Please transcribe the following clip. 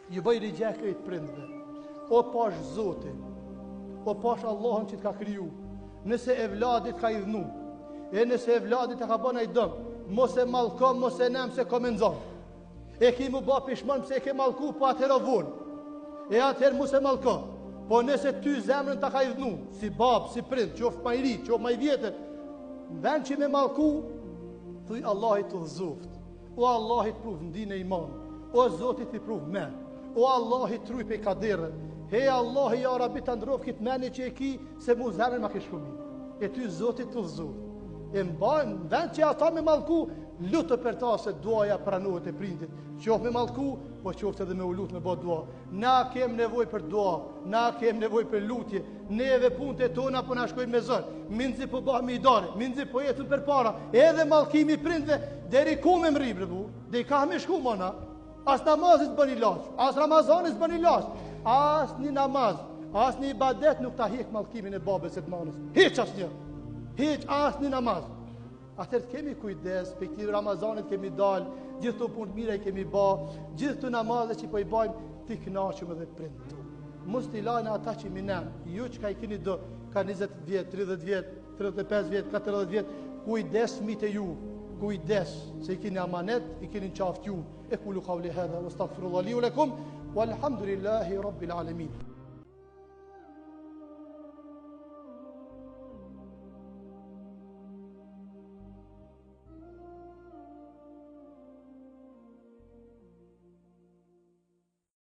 ju bëj rigje këtë prindve. O pash Zoti, o pash Allahun që të ka kriju. Nëse evladit ka i dhnu, e nëse evladit e ka bëna i dëm, mos e malkom, mos e nem se komenzon. E ki mu ba pishman pëse e ke malku, po atëherë vonë. E atëherë mos e malkom. Po nëse ty zemrën të ka i dhnu, si babë, si prind, qoftë ma i ri, qoftë ma i vjetër, në vend që me malku, thuj Allahit të dhëzoft. O Allahit pruv ndine iman. O Zotit i pruv men. O Allahit truj pe kaderë. He Allah, ja Rabbi të ndrof këtë meni që e ki, se mu zemrën ma kishë këmi. E ty Zotit të dhëzoft. E mbajnë, në vend që ata me malku, lutë për ta se duaja pranohet e prindit. Qoftë me malku, po qoftë edhe me u lutë me bo dua. Na kem nevoj për dua, na kem nevoj për lutje. Neve punët e tona po na shkojmë me zërë. Minzi po bëhmi i dare, minzi po jetën për para. Edhe malkimi prindve, deri ku me mri bre bu, dhe i ka me shku mëna. As namazit bën ilaç, as Ramazanit bën ilaç, as një namaz, as një ibadet nuk ta hek malkimin e babës e të manës. Hiç asnjë. Hiç as një namaz. Atëherë kemi kujdes, për këti Ramazanit kemi dalë, gjithë të punë mira i kemi ba, gjithë të namazet që po i bajmë, ti kënaqëm edhe prindë. Mos t'i lajnë ata që minem, ju që ka i keni do, ka 20 vjet, 30 vjet, 35 vjet, 40 vjet, kujdes fëmijët e ju, kujdes, se i keni amanet, i keni qaftë ju. E kulu qawli hadha, wa astaghfirullahi li wa lakum, walhamdulillahi rabbil alamin.